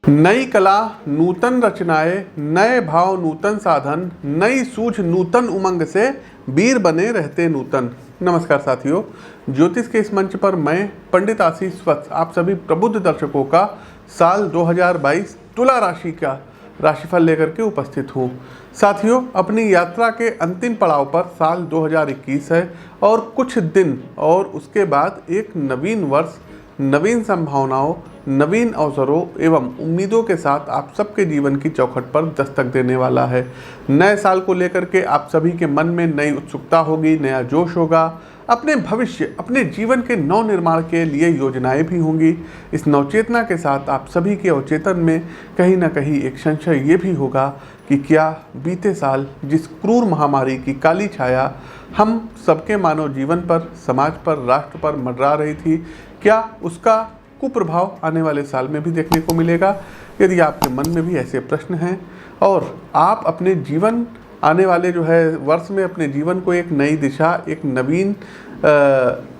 नई कला नूतन रचनाएं, नए भाव नूतन साधन, नई सूझ नूतन उमंग से वीर बने रहते नूतन। नमस्कार साथियों, ज्योतिष के इस मंच पर मैं पंडित आशीष वत्स आप सभी प्रबुद्ध दर्शकों का साल 2022 तुला राशि का राशिफल लेकर के उपस्थित हूँ। साथियों, अपनी यात्रा के अंतिम पड़ाव पर साल 2021 है और कुछ दिन और उसके बाद एक नवीन वर्ष नवीन संभावनाओं, नवीन अवसरों एवं उम्मीदों के साथ आप सबके जीवन की चौखट पर दस्तक देने वाला है। नए साल को लेकर के आप सभी के मन में नई उत्सुकता होगी, नया जोश होगा। अपने भविष्य, अपने जीवन के नव निर्माण के लिए योजनाएं भी होंगी। इस नवचेतना के साथ आप सभी के अवचेतन में कहीं ना कहीं एक संशय ये भी होगा कि क्या बीते साल जिस क्रूर महामारी की काली छाया हम सबके मानव जीवन पर, समाज पर, राष्ट्र पर मंडरा रही थी, क्या उसका कुप्रभाव आने वाले साल में भी देखने को मिलेगा? यदि आपके मन में भी ऐसे प्रश्न हैं और आप अपने जीवन आने वाले वर्ष में अपने जीवन को एक नई दिशा, एक नवीन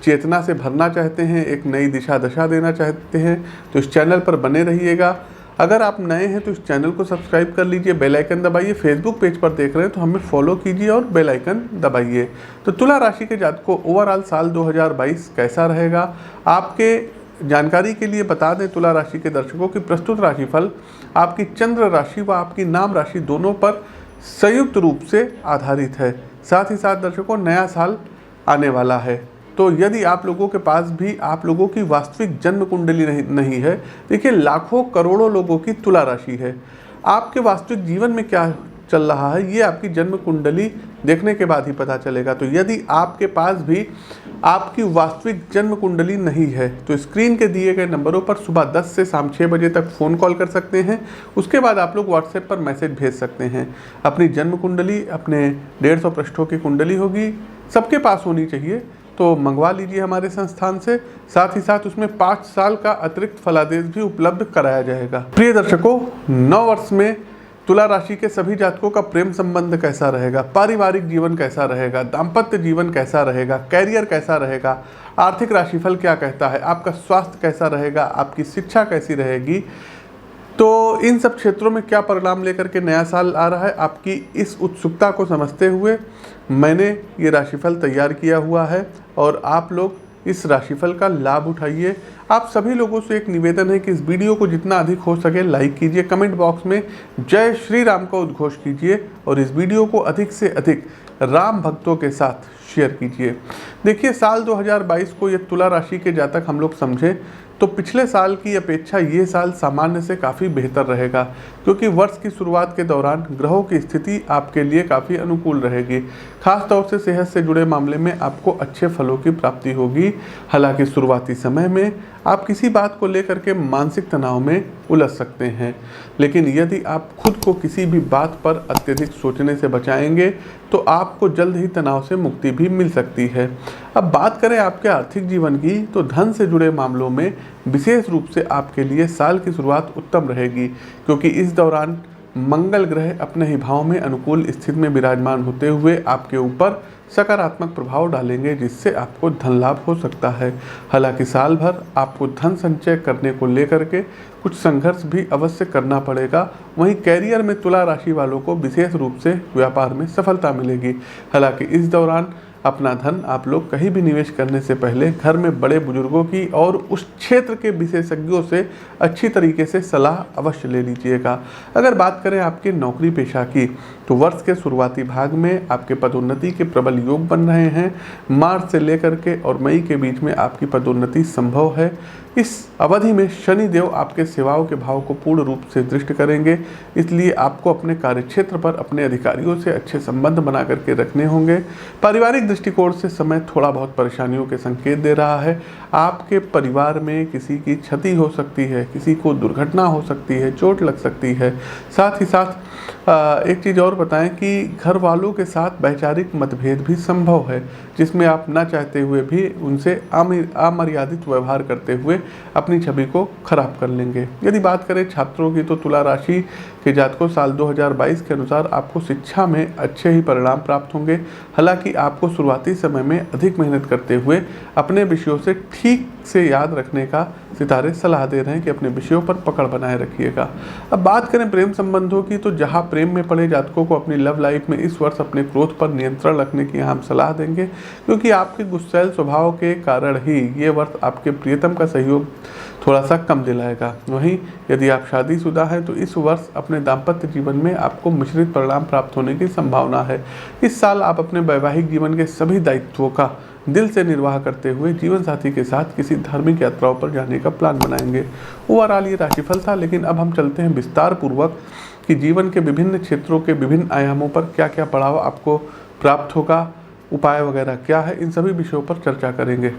चेतना से भरना चाहते हैं, एक नई दिशा दशा देना चाहते हैं, तो इस चैनल पर बने रहिएगा। अगर आप नए हैं तो इस चैनल को सब्सक्राइब कर लीजिए, बेल आइकन दबाइए। फेसबुक पेज पर देख रहे हैं तो हमें फॉलो कीजिए और बेल आइकन दबाइए। तो तुला राशि के जातकों को ओवरऑल साल 2022 कैसा रहेगा, आपके जानकारी के लिए बता दें तुला राशि के दर्शकों की प्रस्तुत राशिफल आपकी चंद्र राशि व आपकी नाम राशि दोनों पर संयुक्त रूप से आधारित है। साथ ही साथ दर्शकों, नया साल आने वाला है, तो यदि आप लोगों के पास भी आप लोगों की वास्तविक जन्म कुंडली नहीं है, देखिए लाखों करोड़ों लोगों की तुला राशि है। आपके वास्तविक जीवन में क्या चल रहा है ये आपकी जन्म कुंडली देखने के बाद ही पता चलेगा। तो यदि आपके पास भी आपकी वास्तविक जन्म कुंडली नहीं है तो स्क्रीन के दिए गए नंबरों पर सुबह 10 से शाम 6 बजे तक फ़ोन कॉल कर सकते हैं। उसके बाद आप लोग व्हाट्सएप पर मैसेज भेज सकते हैं। अपनी जन्म कुंडली, अपने 150 पृष्ठों की कुंडली होगी, सबके पास होनी चाहिए, तो मंगवा लीजिए हमारे संस्थान से। साथ ही साथ उसमें 5 साल का अतिरिक्त फलादेश भी उपलब्ध कराया जाएगा। प्रिय दर्शकों, नव वर्ष में तुला राशि के सभी जातकों का प्रेम संबंध कैसा रहेगा, पारिवारिक जीवन कैसा रहेगा, दाम्पत्य जीवन कैसा रहेगा, कैरियर कैसा रहेगा, आर्थिक राशिफल क्या कहता है, आपका स्वास्थ्य कैसा रहेगा, आपकी शिक्षा कैसी रहेगी, तो इन सब क्षेत्रों में क्या परिणाम लेकर के नया साल आ रहा है, आपकी इस उत्सुकता को समझते हुए मैंने ये राशिफल तैयार किया हुआ है और आप लोग इस राशिफल का लाभ उठाइए। आप सभी लोगों से एक निवेदन है कि इस वीडियो को जितना अधिक हो सके लाइक कीजिए, कमेंट बॉक्स में जय श्री राम का उद्घोष कीजिए और इस वीडियो को अधिक से अधिक राम भक्तों के साथ शेयर कीजिए। देखिए, साल 2022 को ये तुला राशि के जातक हम लोग समझें तो पिछले साल की अपेक्षा ये साल सामान्य से काफ़ी बेहतर रहेगा, क्योंकि वर्ष की शुरुआत के दौरान ग्रहों की स्थिति आपके लिए काफ़ी अनुकूल रहेगी। खास तौर से सेहत से जुड़े मामले में आपको अच्छे फलों की प्राप्ति होगी। हालांकि शुरुआती समय में आप किसी बात को लेकर के मानसिक तनाव में उलझ सकते हैं, लेकिन यदि आप खुद को किसी भी बात पर अत्यधिक सोचने से बचाएंगे तो आपको जल्द ही तनाव से मुक्ति भी मिल सकती है। अब बात करें आपके आर्थिक जीवन की, तो धन से जुड़े मामलों में विशेष रूप से आपके लिए साल की शुरुआत उत्तम रहेगी, क्योंकि इस दौरान मंगल ग्रह अपने ही भाव में अनुकूल स्थिति में विराजमान होते हुए आपके ऊपर सकारात्मक प्रभाव डालेंगे, जिससे आपको धन लाभ हो सकता है। हालांकि साल भर आपको धन संचय करने को लेकर के कुछ संघर्ष भी अवश्य करना पड़ेगा। वहीं कैरियर में तुला राशि वालों को विशेष रूप से व्यापार में सफलता मिलेगी। हालांकि इस दौरान अपना धन आप लोग कहीं भी निवेश करने से पहले घर में बड़े बुजुर्गों की और उस क्षेत्र के विशेषज्ञों से अच्छी तरीके से सलाह अवश्य ले लीजिएगा। अगर बात करें आपके नौकरी पेशा की, तो वर्ष के शुरुआती भाग में आपके पदोन्नति के प्रबल योग बन रहे हैं। मार्च से लेकर के और मई के बीच में आपकी पदोन्नति संभव है। इस अवधि में शनि देव आपके सेवाओं के भाव को पूर्ण रूप से दृष्ट करेंगे, इसलिए आपको अपने कार्यक्षेत्र पर अपने अधिकारियों से अच्छे संबंध बना करके रखने होंगे। पारिवारिक दृष्टिकोण से समय थोड़ा बहुत परेशानियों के संकेत दे रहा है। आपके परिवार में किसी की क्षति हो सकती है, किसी को दुर्घटना हो सकती है, चोट लग सकती है। साथ ही साथ एक चीज़ और बताएं कि घर वालों के साथ वैचारिक मतभेद भी संभव है, जिसमें आप ना चाहते हुए भी उनसे अमर्यादित व्यवहार करते हुए अपनी छवि को खराब कर लेंगे। यदि बात करें छात्रों की, तो तुला राशि के जातकों साल 2022 के अनुसार आपको शिक्षा में अच्छे ही परिणाम प्राप्त होंगे। हालांकि आपको शुरुआती समय में अधिक मेहनत करते हुए अपने विषयों से ठीक से याद रखने का सितारे सलाह दे रहे हैं कि अपने विषयों पर पकड़ बनाए रखिएगा। अब बात करें प्रेम संबंधों की, तो जहां प्रेम में पड़े जातकों को अपनी लव लाइफ में इस वर्ष अपने क्रोध पर नियंत्रण रखने की हम सलाह देंगे, क्योंकि आपके गुस्सैल स्वभाव के कारण ही ये वर्ष आपके प्रियतम का सहयोग थोड़ा सा कम दिलाएगा। वहीं यदि आप शादीशुदा हैं तो इस वर्ष अपने दाम्पत्य जीवन में आपको मिश्रित परिणाम प्राप्त होने की संभावना है। इस साल आप अपने वैवाहिक जीवन के सभी दायित्वों का दिल से निर्वाह करते हुए जीवन साथी के साथ किसी धार्मिक यात्राओं पर जाने का प्लान बनाएंगे। ओवरऑल ये राशिफल था, लेकिन अब हम चलते हैं विस्तार पूर्वक कि जीवन के विभिन्न क्षेत्रों के विभिन्न आयामों पर क्या क्या पड़ाव आपको प्राप्त होगा, उपाय वगैरह क्या है, इन सभी विषयों पर चर्चा करेंगे।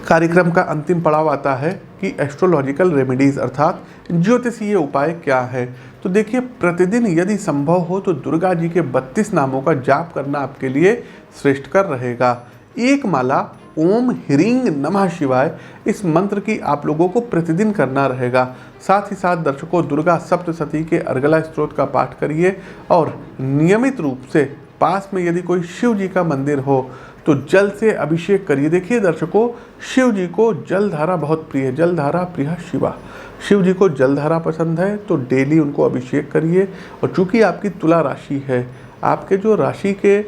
कार्यक्रम का अंतिम पड़ाव आता है कि एस्ट्रोलॉजिकल रेमेडीज अर्थात ज्योतिषीय उपाय क्या है। तो देखिए, प्रतिदिन यदि संभव हो तो दुर्गा जी के 32 नामों का जाप करना आपके लिए श्रेष्ठकर रहेगा। एक माला ओम ह्रीं नमः शिवाय इस मंत्र की आप लोगों को प्रतिदिन करना रहेगा। साथ ही साथ दर्शकों, दुर्गा सप्तशती के अर्गला स्तोत्र का पाठ करिए और नियमित रूप से पास में यदि कोई शिव जी का मंदिर हो तो जल से अभिषेक करिए। देखिए दर्शकों, शिव जी को जलधारा बहुत प्रिय है, जलधारा प्रिय शिवा। शिव जी को जलधारा पसंद है तो डेली उनको अभिषेक करिए। और चूंकि आपकी तुला राशि है, आपके जो राशि के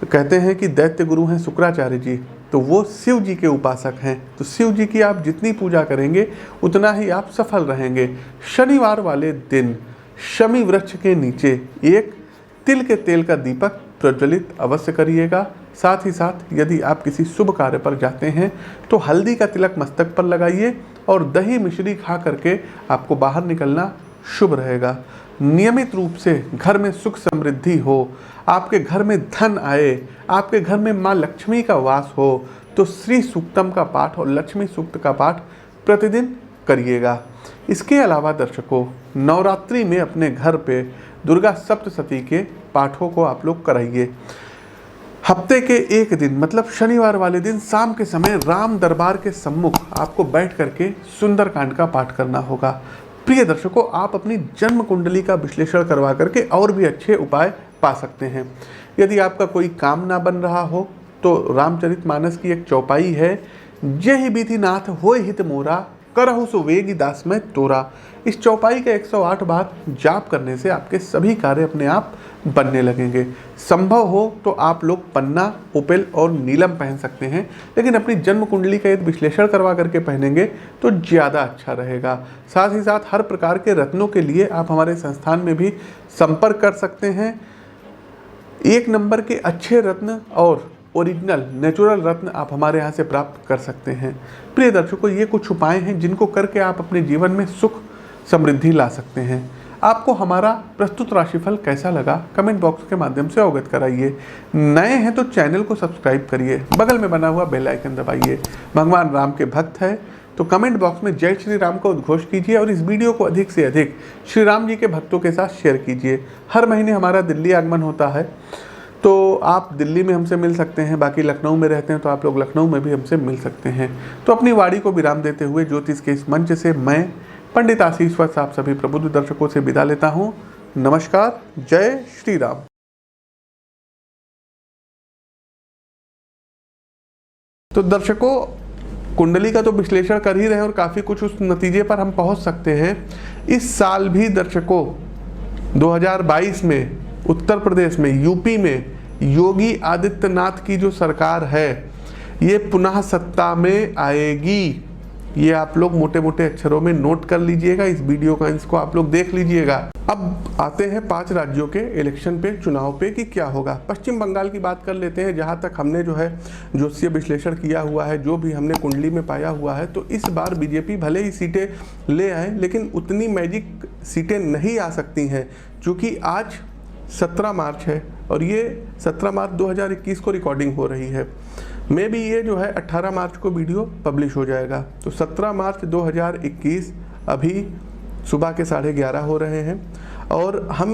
कहते हैं कि दैत्य गुरु हैं शुक्राचार्य जी, तो वो शिव जी के उपासक हैं, तो शिव जी की आप जितनी पूजा करेंगे उतना ही आप सफल रहेंगे। शनिवार वाले दिन शमी वृक्ष के नीचे एक तिल के तेल का दीपक प्रज्वलित अवश्य करिएगा। साथ ही साथ यदि आप किसी शुभ कार्य पर जाते हैं तो हल्दी का तिलक मस्तक पर लगाइए और दही मिश्री खा करके आपको बाहर निकलना शुभ रहेगा। नियमित रूप से घर में सुख समृद्धि हो, आपके घर में धन आए, आपके घर में माँ लक्ष्मी का वास हो, तो श्री सूक्तम का पाठ और लक्ष्मी सूक्त का पाठ प्रतिदिन करिएगा। इसके अलावा दर्शकों, नवरात्रि में अपने घर पे दुर्गा सप्तशती के पाठों को आप लोग कराइए। हफ्ते के एक दिन मतलब शनिवार वाले दिन शाम के समय राम दरबार के सम्मुख आपको बैठ करके सुंदरकांड का पाठ करना होगा। प्रिय दर्शकों, आप अपनी जन्म कुंडली का विश्लेषण करवा करके और भी अच्छे उपाय पा सकते हैं। यदि आपका कोई काम ना बन रहा हो तो रामचरितमानस की एक चौपाई है, जय बीतिनाथ होय हित मोरा करहु सुवेगी दास में तोरा। इस चौपाई के 108 बार जाप करने से आपके सभी कार्य अपने आप बनने लगेंगे। संभव हो तो आप लोग पन्ना, ओपेल और नीलम पहन सकते हैं, लेकिन अपनी जन्म कुंडली का यदि विश्लेषण करवा करके पहनेंगे तो ज़्यादा अच्छा रहेगा। साथ ही साथ हर प्रकार के रत्नों के लिए आप हमारे संस्थान में भी संपर्क कर सकते हैं। एक नंबर के अच्छे रत्न और ओरिजिनल नेचुरल रत्न आप हमारे यहाँ से प्राप्त कर सकते हैं। प्रिय दर्शकों, ये कुछ उपाय हैं जिनको करके आप अपने जीवन में सुख समृद्धि ला सकते हैं। आपको हमारा प्रस्तुत राशिफल कैसा लगा कमेंट बॉक्स के माध्यम से अवगत कराइए। नए हैं तो चैनल को सब्सक्राइब करिए, बगल में बना हुआ बेल आइकन दबाइए। भगवान राम के भक्त है तो कमेंट बॉक्स में जय श्री राम का उद्घोष कीजिए और इस वीडियो को अधिक से अधिक श्री राम जी के भक्तों के साथ शेयर कीजिए। हर महीने हमारा दिल्ली आगमन होता है, तो आप दिल्ली में हमसे मिल सकते हैं। बाकी लखनऊ में रहते हैं तो आप लोग लखनऊ में भी हमसे मिल सकते हैं। तो अपनी वाणी को विराम देते हुए ज्योतिष के इस मंच से मैं पंडित आशीष वत्स आप सभी प्रबुद्ध दर्शकों से विदा लेता हूँ। नमस्कार, जय श्री राम। तो दर्शकों, कुंडली का तो विश्लेषण कर ही रहे हैं और काफ़ी कुछ उस नतीजे पर हम पहुंच सकते हैं। इस साल भी दर्शकों 2022 में उत्तर प्रदेश में, यूपी में योगी आदित्यनाथ की जो सरकार है ये पुनः सत्ता में आएगी। ये आप लोग मोटे मोटे अक्षरों में नोट कर लीजिएगा। इस वीडियो का इसको आप लोग देख लीजिएगा। अब आते हैं 5 राज्यों के इलेक्शन पे, चुनाव पे कि क्या होगा। पश्चिम बंगाल की बात कर लेते हैं, जहां तक हमने जो है ज्योतिषीय विश्लेषण किया हुआ है, जो भी हमने कुंडली में पाया हुआ है, तो इस बार बीजेपी भले ही सीटें ले आए लेकिन उतनी मैजिक सीटें नहीं आ सकती हैं, क्योंकि आज 17 मार्च है और ये 17 मार्च 2021 को रिकॉर्डिंग हो रही है। मे भी ये जो है 18 मार्च को वीडियो पब्लिश हो जाएगा। तो 17 मार्च 2021 अभी सुबह के 11:30 हो रहे हैं और हम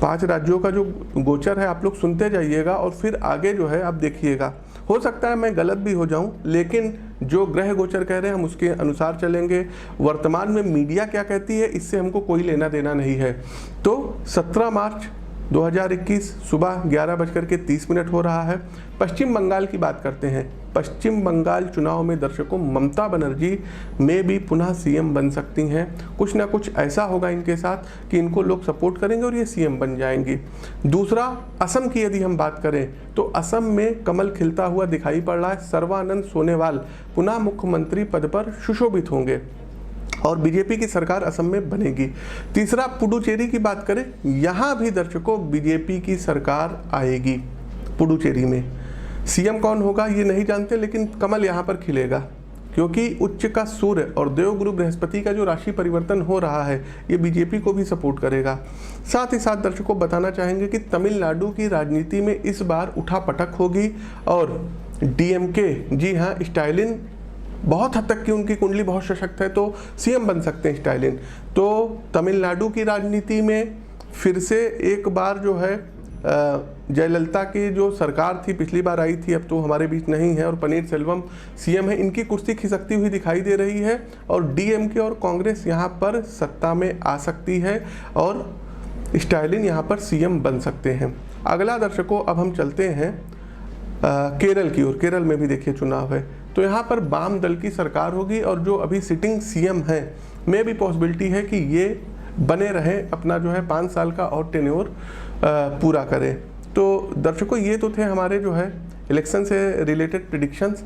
5 राज्यों का जो गोचर है आप लोग सुनते जाइएगा और फिर आगे जो है आप देखिएगा। हो सकता है मैं गलत भी हो जाऊं, लेकिन जो ग्रह गोचर कह रहे हैं हम उसके अनुसार चलेंगे। वर्तमान में मीडिया क्या कहती है इससे हमको कोई लेना देना नहीं है। तो 17 मार्च 2021 सुबह 11:30 हो रहा है। पश्चिम बंगाल की बात करते हैं। पश्चिम बंगाल चुनाव में दर्शकों ममता बनर्जी में भी पुनः सीएम बन सकती हैं। कुछ ना कुछ ऐसा होगा इनके साथ कि इनको लोग सपोर्ट करेंगे और ये सीएम बन जाएंगी। दूसरा, असम की यदि हम बात करें तो असम में कमल खिलता हुआ दिखाई पड़ रहा है। सर्बानंद सोनोवाल पुनः मुख्यमंत्री पद पर सुशोभित होंगे और बीजेपी की सरकार असम में बनेगी। तीसरा, पुडुचेरी की बात करें, यहाँ भी दर्शकों बीजेपी की सरकार आएगी। पुडुचेरी में सीएम कौन होगा ये नहीं जानते, लेकिन कमल यहाँ पर खिलेगा क्योंकि उच्च का सूर्य और देवगुरु बृहस्पति का जो राशि परिवर्तन हो रहा है ये बीजेपी को भी सपोर्ट करेगा। साथ ही साथ दर्शकों बताना चाहेंगे कि तमिलनाडु की राजनीति में इस बार उठापटक होगी और डीएमके, जी हाँ, स्टालिन बहुत हद तक की उनकी कुंडली बहुत सशक्त है तो सीएम बन सकते हैं स्टालिन। तो तमिलनाडु की राजनीति में फिर से एक बार जो है जयललिता की जो सरकार थी, पिछली बार आई थी, अब तो हमारे बीच नहीं है और पनीर सेल्वम सीएम है, इनकी कुर्सी खिसकती हुई दिखाई दे रही है और डीएमके और कांग्रेस यहाँ पर सत्ता में आ सकती है और स्टालिन यहाँ पर सीएम बन सकते हैं। अगला दर्शकों अब हम चलते हैं केरल की ओर। केरल में भी देखिए चुनाव है तो यहाँ पर वाम दल की सरकार होगी और जो अभी सिटिंग सीएम है में भी पॉसिबिलिटी है कि ये बने रहें, अपना जो है 5 साल का और टेन्योर पूरा करें। तो दर्शकों ये तो थे हमारे जो है इलेक्शन से रिलेटेड प्रेडिक्शंस।